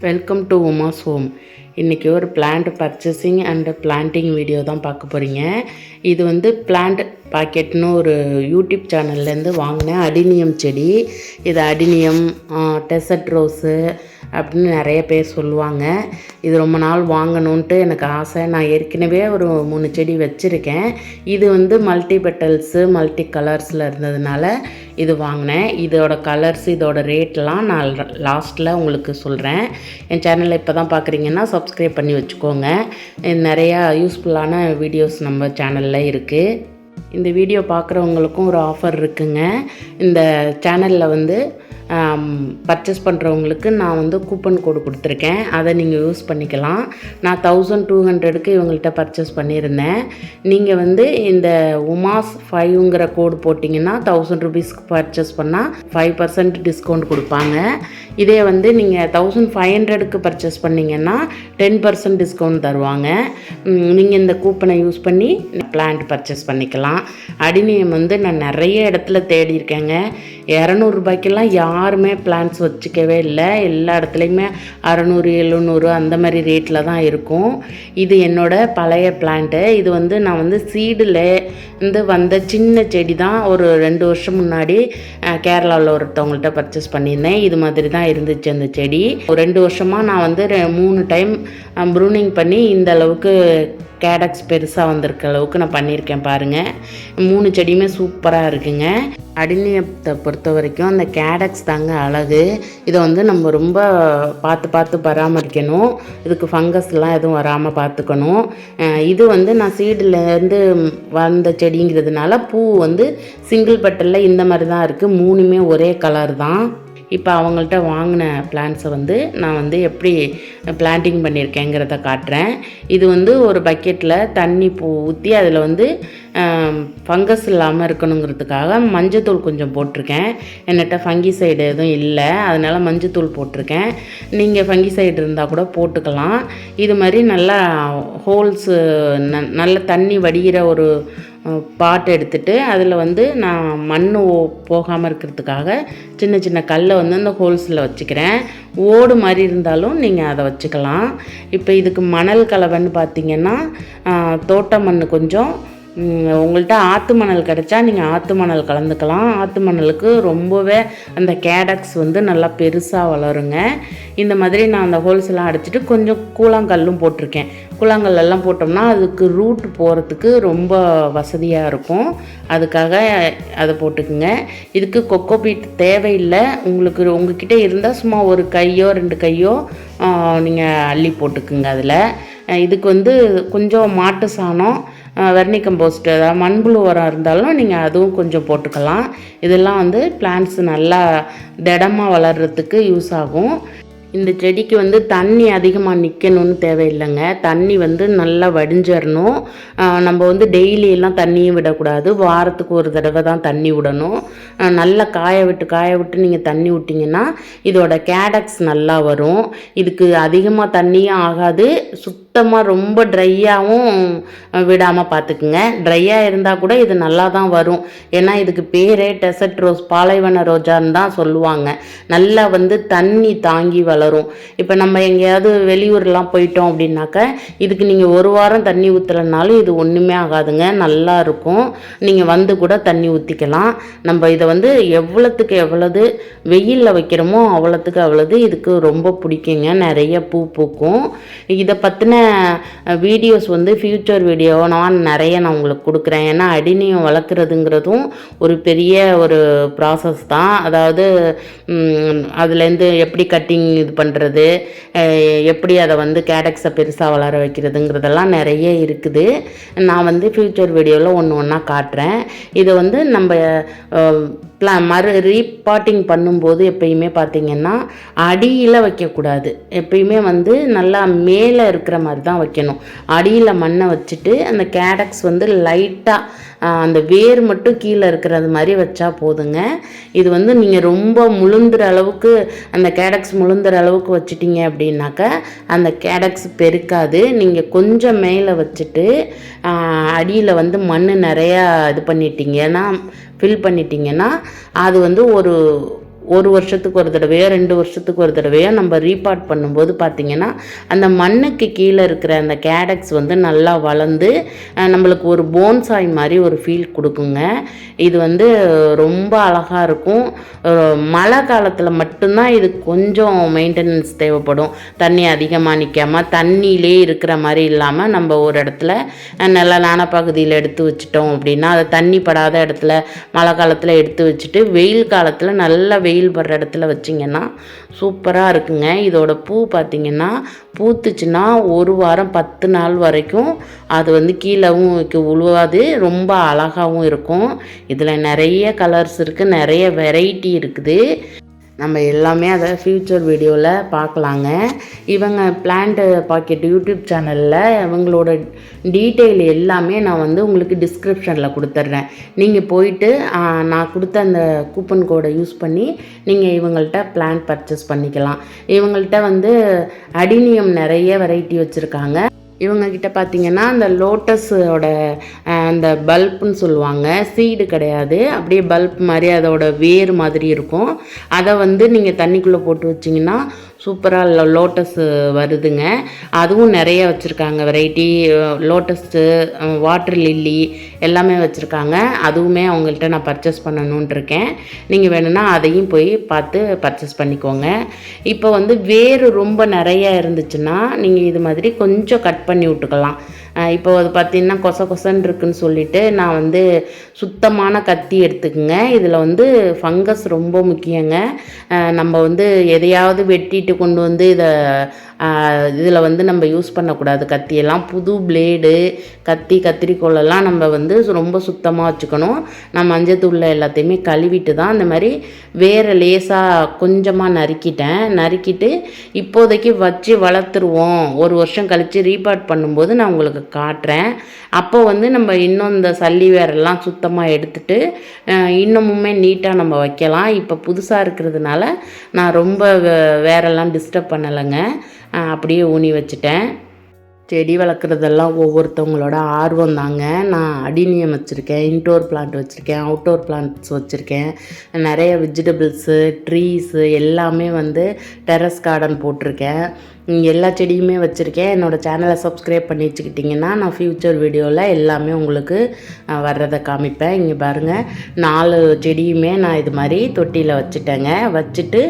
Welcome to Uma's home. இன்றைக்கி ஒரு plant purchasing and planting video தான் பார்க்க போகிறீங்க. இது வந்து பிளான்ட் பாக்கெட்னு ஒரு யூடியூப் சேனல்லேருந்து வாங்கினேன் அடினியம் செடி. இது அடினியம், டெசர்ட் ரோஸு அப்படின்னு நிறைய பேர் சொல்லுவாங்க. இது ரொம்ப நாள் வாங்கணுன்ட்டு எனக்கு ஆசை. நான் ஏற்கனவே ஒரு 3 செடி வச்சுருக்கேன். இது வந்து மல்டி பெட்டல்ஸு மல்டி கலர்ஸில் இருந்ததுனால இது வாங்கினேன். இதோட கலர்ஸ், இதோட ரேட்லாம் நான் லாஸ்ட்டில் உங்களுக்கு சொல்கிறேன். என் சேனலில் இப்போ தான் பார்க்குறீங்கன்னா சப்ஸ்கிரைப் பண்ணி வச்சுக்கோங்க. நிறையா யூஸ்ஃபுல்லான வீடியோஸ் நம்ம சேனலில் இருக்குது. இந்த வீடியோ பார்க்குறவங்களுக்கும் ஒரு ஆஃபர் இருக்குங்க. இந்த சேனலில் வந்து பர்ச்சேஸ் பண்ணுறவங்களுக்கு நான் வந்து கூப்பன் கோடு கொடுத்துருக்கேன். அதை நீங்கள் யூஸ் பண்ணிக்கலாம். நான் 1200க்கு இவங்கள்ட்ட பர்ச்சேஸ் பண்ணியிருந்தேன். நீங்கள் வந்து இந்த உமாஸ் 5ங்கிற கோடு போட்டிங்கன்னா 1000 ரூபீஸ்க்கு பர்ச்சேஸ் பண்ணால் 5% டிஸ்கவுண்ட் கொடுப்பாங்க. இதே வந்து நீங்கள் 1500க்கு பர்ச்சேஸ் பண்ணிங்கன்னா 10% டிஸ்கவுண்ட் தருவாங்க. நீங்கள் இந்த கூப்பனை யூஸ் பண்ணி பிளான்ட் பர்ச்சேஸ் பண்ணிக்கலாம். அடினியம் வந்து நான் நிறைய இடத்துல தேடி இருக்கேங்க. 200 ரூபாய்க்கெல்லாம் யாருமே பிளான்ட்ஸ் வச்சுக்கவே இல்லை. எல்லா இடத்துலையுமே 600 700 அந்த மாதிரி ரேட்டில் தான் இருக்கும். இது என்னோட பழைய பிளான்ட்டு. இது வந்து நான் வந்து சீடில் இருந்து வந்த சின்ன செடி தான். ஒரு 2 வருஷம் முன்னாடி கேரளாவில் ஒருத்தவங்கள்ட்ட பர்ச்சேஸ் பண்ணியிருந்தேன். இது மாதிரி தான் இருந்துச்சு அந்த செடி. ஒரு 2 வருஷமாக நான் வந்து 3 டைம் ப்ரூனிங் பண்ணி இந்த அளவுக்கு கேடக்ஸ் பெருசாக வந்திருக்க அளவுக்கு நான் பண்ணியிருக்கேன் பாருங்கள். 3 செடியுமே சூப்பராக இருக்குங்க. அடினியத்தை பொறுத்த வரைக்கும் அந்த கேடக்ஸ் தாங்க அழகு. இதை வந்து நம்ம ரொம்ப பார்த்து பராமரிக்கணும். இதுக்கு ஃபங்கஸ்லாம் எதுவும் வராமல் பார்த்துக்கணும். இது வந்து நான் சீடுலேருந்து வந்த செடிங்கிறதுனால பூ வந்து சிங்கிள் பெட்டலில் இந்த மாதிரி தான் இருக்குது. 3மே ஒரே கலர் தான். இப்போ அவங்கள்ட்ட வாங்கின பிளான்ட்ஸை வந்து நான் வந்து எப்படி பிளான்டிங் பண்ணியிருக்கேங்கிறத காட்டுறேன். இது வந்து ஒரு பக்கெட்டில் தண்ணி ஊற்றி அதில் வந்து ஃபங்கஸ் இல்லாமல் இருக்கணுங்கிறதுக்காக மஞ்சத்தூள் கொஞ்சம் போட்டிருக்கேன். என்கிட்ட ஃபங்கிசைடு எதுவும் இல்லை, அதனால் மஞ்சத்தூள் போட்டிருக்கேன். நீங்கள் ஃபங்கிசைடு இருந்தால் கூட போட்டுக்கலாம். இது மாதிரி நல்லா ஹோல்ஸு நல்ல தண்ணி வடிகிற ஒரு பாட் எடுத்துகிட்டு அதில் வந்து நான் மண் போகாமல் இருக்கிறதுக்காக சின்ன சின்ன கல்லை வந்து அந்த ஹோல்ஸில் வச்சுக்கிறேன். ஓடு மாதிரி இருந்தாலும் நீங்கள் அதை வச்சுக்கலாம். இப்போ இதுக்கு மணல் கலவைன்னு பார்த்திங்கன்னா தோட்ட மண் கொஞ்சம், உங்கள்கிட்ட ஆற்று மணல் கிடச்சா நீங்கள் ஆற்று மணல் கலந்துக்கலாம். ஆற்று மணலுக்கு ரொம்பவே அந்த கேடக்ஸ் வந்து நல்லா பெருசாக வளருங்க. இந்த மாதிரி நான் அந்த ஹோல்ஸ்லாம் அடைச்சிட்டு கொஞ்சம் கூழாங்கல்லும் போட்டிருக்கேன். கூழாங்கல்லாம் போட்டோம்னா அதுக்கு ரூட் போகிறதுக்கு ரொம்ப வசதியாக இருக்கும். அதுக்காக அதை போட்டுக்குங்க. இதுக்கு கொக்கோபீட் தேவையில்லை. உங்ககிட்ட இருந்தால் சும்மா ஒரு கையோ 2 கையோ நீங்கள் அள்ளி போட்டுக்குங்க. அதில் இதுக்கு வந்து கொஞ்சம் மாட்டு சாணம், வெர்மி கம்போஸ்ட், அதாவது மண்புழு உரம் இருந்தாலும் நீங்கள் அதுவும் கொஞ்சம் போட்டுக்கலாம். இதெல்லாம் வந்து பிளான்ட்ஸ் நல்லா திடமாக வளர்கிறதுக்கு யூஸ் ஆகும். இந்த செடிக்கு வந்து தண்ணி அதிகமாக நிற்கணும்னு தேவையில்லைங்க. தண்ணி வந்து நல்லா வடிஞ்சிடணும். நம்ம வந்து டெய்லியெல்லாம் தண்ணியும் விடக்கூடாது. வாரத்துக்கு ஒரு தடவை தான் தண்ணி விடணும். நல்லா காய விட்டு நீங்கள் தண்ணி விட்டிங்கன்னா இதோட கேடக்ஸ் நல்லா வரும். இதுக்கு அதிகமாக தண்ணியும் ஆகாது, சுத்தமாக ரொம்ப ட்ரையாகவும் விடாமல் பார்த்துக்குங்க. ட்ரையாக இருந்தால் கூட இது நல்லா தான் வரும். ஏன்னா இதுக்கு பேரே டெசர்ட் ரோஸ், பாலைவன ரோஜான்னு தான் சொல்லுவாங்க. நல்லா வந்து தண்ணி தாங்கி வளரும். இப்போ நம்ம எங்கேயாவது வெளியூர்லாம் போயிட்டோம் அப்படின்னாக்க இதுக்கு நீங்கள் 1 வாரம் தண்ணி ஊற்றலைனாலும் இது ஒன்றுமே ஆகாதுங்க, நல்லா இருக்கும். நீங்கள் வந்து கூட தண்ணி ஊற்றிக்கலாம். நம்ம இதை வந்து எவ்வளோத்துக்கு எவ்வளவு வெயிலில் வைக்கிறோமோ அவ்வளோது இதுக்கு ரொம்ப பிடிக்குங்க. நிறைய பூ பூக்கும். இதை பற்றின வீடியோஸ் வந்து ஃப்யூச்சர் வீடியோ நான் உங்களுக்கு கொடுக்குறேன். ஏன்னா அடினியம் வளர்க்குறதுங்கிறதும் ஒரு பெரிய ஒரு ப்ராசஸ் தான். அதாவது அதுலேருந்து எப்படி கட்டிங் இது பண்ணுறது, எப்படி அதை வந்து கேடக்ஸை பெருசாக வளர வைக்கிறதுங்கிறதெல்லாம் நிறைய இருக்குது. நான் வந்து ஃப்யூச்சர் வீடியோவில் ஒன்றா காட்டுறேன். இதை வந்து நம்ம ரீபாட்டிங் பண்ணும்போது எப்பயுமே பார்த்திங்கன்னா அடியில் வைக்கக்கூடாது. எப்பயுமே வந்து நல்லா மேலே இருக்கிற மாதிரி தான் வைக்கணும். அடியில் மண்ணை வச்சுட்டு அந்த கேடக்ஸ் வந்து லைட்டாக அந்த வேர் மட்டும் கீழே இருக்கிறது மாதிரி வச்சா போதுங்க. இது வந்து நீங்கள் ரொம்ப முழுந்துற அளவுக்கு, அந்த கேடக்ஸ் முழுந்துற அளவுக்கு வச்சிட்டிங்க அப்படின்னாக்க அந்த கேடக்ஸ் பெருக்காது. நீங்கள் கொஞ்சம் மேலே வச்சுட்டு அடியில் வந்து மண் நிறையா இது பண்ணிட்டீங்கன்னா ஃபில் பண்ணிட்டீங்கன்னா அது வந்து ஒரு வருஷத்துக்கு ஒரு தடவையோ 2 வருஷத்துக்கு ஒரு தடவையோ நம்ம ரீபாட் பண்ணும்போது பார்த்திங்கன்னா அந்த மண்ணுக்கு கீழே இருக்கிற அந்த கேடக்ஸ் வந்து நல்லா வளர்ந்து நம்மளுக்கு ஒரு போன்சாய் மாதிரி ஒரு ஃபீல் கொடுக்குங்க. இது வந்து ரொம்ப அழகாக இருக்கும். மழை காலத்தில் மட்டும்தான் இது கொஞ்சம் மெயின்டெனன்ஸ் தேவைப்படும். தண்ணி அதிகமாக நிற்காமல் தண்ணியிலே இருக்கிற மாதிரி இல்லாமல் நம்ம ஒரு இடத்துல நிழலான பகுதியில் எடுத்து வச்சிட்டோம் அப்படின்னா, அதை தண்ணி படாத இடத்துல மழை காலத்தில் எடுத்து வச்சுட்டு வெயில் காலத்தில் நல்லா வெயில் படுற இடத்துல வச்சிங்கன்னா சூப்பராக இருக்குங்க. இதோட பூ பார்த்திங்கன்னா பூத்துச்சுன்னா 1 வாரம் 10 நாள் வரைக்கும் அது வந்து கீழவும் உழுவாது, ரொம்ப அழகாகவும் இருக்கும். இதில் நிறைய கலர்ஸ் இருக்குது, நிறைய வெரைட்டி இருக்குது. நம்ம எல்லாமே அதை ஃப்யூச்சர் வீடியோவில் பார்க்கலாங்க. இவங்க பிளான்ட் பாக்கெட் யூடியூப் சேனலில் இவங்களோட டீட்டெயில் எல்லாமே நான் வந்து உங்களுக்கு டிஸ்கிரிப்ஷனில் கொடுத்துட்றேன். நீங்கள் போயிட்டு நான் கொடுத்த அந்த கூப்பன் கோடை யூஸ் பண்ணி நீங்கள் இவங்கள்ட்ட பிளான்ட் பர்ச்சேஸ் பண்ணிக்கலாம். இவங்கள்ட்ட வந்து அடினியம் நிறைய வெரைட்டி வச்சுருக்காங்க. இவங்கக்கிட்ட பார்த்திங்கன்னா அந்த லோட்டஸோட அந்த பல்ப்புன்னு சொல்லுவாங்க, சீடு கிடையாது, அப்படியே பல்ப் மாதிரி அதோட வேர் மாதிரி இருக்கும். அதை வந்து நீங்கள் தண்ணிக்குள்ளே போட்டு வச்சிங்கன்னா சூப்பராக லோட்டஸ் வருதுங்க. அதுவும் நிறைய வச்சுருக்காங்க வெரைட்டி. லோட்டஸ்ஸு, வாட்டர் லில்லி எல்லாமே வச்சுருக்காங்க. அதுவுமே அவங்கள்ட்ட நான் பர்ச்சேஸ் பண்ணணுன்ட்டு இருக்கேன். நீங்கள் வேணும்னா அதையும் போய் பார்த்து பர்ச்சேஸ் பண்ணிக்கோங்க. இப்போ வந்து வேறு ரொம்ப நிறையா இருந்துச்சுன்னா நீங்கள் இது மாதிரி கொஞ்சம் கட் பண்ணி விட்டுக்கலாம். இப்போ அது பார்த்திங்கன்னா கொசன்னு இருக்குன்னு சொல்லிவிட்டு நான் வந்து சுத்தமான கத்தி எடுத்துக்குங்க. இதில் வந்து ஃபங்கஸ் ரொம்ப முக்கியங்க. நம்ம வந்து எதையாவது வெட்டிட்டு கொண்டு வந்து இதில் வந்து நம்ம யூஸ் பண்ணக்கூடாது. கத்தியெல்லாம் புது பிளேடு, கத்திரிக்கோலெல்லாம் நம்ம வந்து ரொம்ப சுத்தமாக வச்சுக்கணும். நான் மஞ்சத்தூளில் எல்லாத்தையுமே கழுவிட்டு தான் அந்த மாதிரி வேறு லேசாக கொஞ்சமாக நறுக்கிட்டு இப்போதைக்கு வச்சு வளர்த்துருவோம். 1 வருஷம் கழித்து ரீபாட் பண்ணும்போது நான் உங்களுக்கு காட்டுறேன். அப்போ வந்து நம்ம இன்னும் இந்த சல்லி வேரெல்லாம் சுத்தமாக எடுத்துட்டு இன்னமுமே நீட்டாக நம்ம வைக்கலாம். இப்போ புதுசாக இருக்கிறதுனால நான் ரொம்ப வேறெல்லாம் டிஸ்டர்ப் பண்ணலைங்க, அப்படியே ஊனி வச்சுட்டேன். செடி வளர்க்குறதெல்லாம் ஒவ்வொருத்தவங்களோட ஆர்வம் தாங்க. நான் அடினியம் வச்சுருக்கேன், இன்டோர் பிளான்ட் வச்சுருக்கேன், அவுட்டோர் பிளான்ட்ஸ் வச்சுருக்கேன், நிறைய வெஜிடபிள்ஸு, ட்ரீஸு எல்லாமே வந்து டெரஸ் கார்டன் போட்டிருக்கேன். எல்லா செடியுமே வச்சுருக்கேன். என்னோடய சேனலை சப்ஸ்கிரைப் பண்ணி வச்சுக்கிட்டிங்கன்னா நான் ஃப்யூச்சர் வீடியோவில் எல்லாமே உங்களுக்கு வர்றதை காமிப்பேன். இங்கே பாருங்கள், 4 செடியுமே நான் இது மாதிரி தொட்டியில் வச்சுட்டேங்க. வச்சுட்டு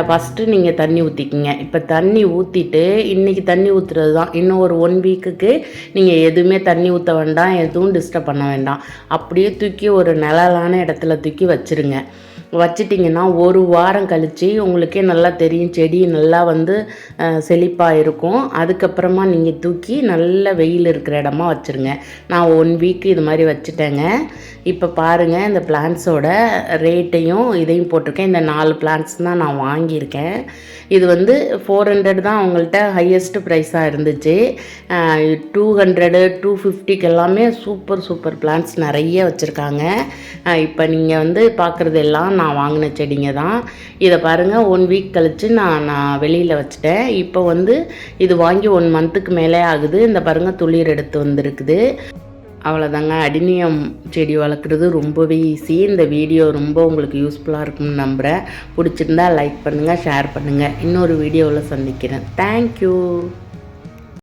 ஃபஸ்ட்டு நீங்கள் தண்ணி ஊற்றிக்கிங்க. இப்போ தண்ணி ஊற்றிட்டு இன்றைக்கி தண்ணி ஊற்றுறது தான். இன்னும் ஒரு 1 வீக்குக்கு நீங்கள் எதுவுமே தண்ணி ஊற்ற வேண்டாம், எதுவும் டிஸ்டர்ப் பண்ண வேண்டாம். அப்படியே தூக்கி ஒரு நிழலான இடத்துல தூக்கி வச்சுருங்க. வச்சிட்டிங்கன்னா 1 வாரம் கழித்து உங்களுக்கே நல்லா தெரியும், செடி நல்லா வந்து செழிப்பாக இருக்கும். அதுக்கப்புறமா நீங்கள் தூக்கி நல்ல வெயில் இருக்கிற இடமா வச்சுருங்க. நான் 1 வீக்கு இது மாதிரி வச்சுட்டேங்க. இப்போ பாருங்கள், இந்த பிளான்ட்ஸோட ரேட்டையும் இதையும் போட்டிருக்கேன். இந்த 4 பிளான்ட்ஸ் தான் நான் வாங்கியிருக்கேன். இது வந்து 400 தான் அவங்கள்ட்ட ஹையஸ்ட் ப்ரைஸாக இருந்துச்சு. 200, 250க்கு எல்லாமே சூப்பர் பிளான்ட்ஸ் நிறைய வச்சுருக்காங்க. இப்போ நீங்கள் வந்து பார்க்குறது எல்லாம் நான் வாங்கின செடிங்க தான். இதை பாருங்கள், 1 வீக் கழித்து நான் வெளியில் வச்சுட்டேன். இப்போ வந்து இது வாங்கி 1 மந்த்துக்கு மேலே ஆகுது. இந்த பாருங்கள், துளிர் எடுத்து வந்திருக்குது. அவ்வளோதாங்க. அடினியம் செடி வளர்க்குறது ரொம்பவே ஈஸி. இந்த வீடியோ ரொம்ப உங்களுக்கு யூஸ்ஃபுல்லாக இருக்கும்னு நம்புகிறேன். பிடிச்சிருந்தா லைக் பண்ணுங்கள், ஷேர் பண்ணுங்கள். இன்னொரு வீடியோவில் சந்திக்கிறேன். தேங்க்யூ.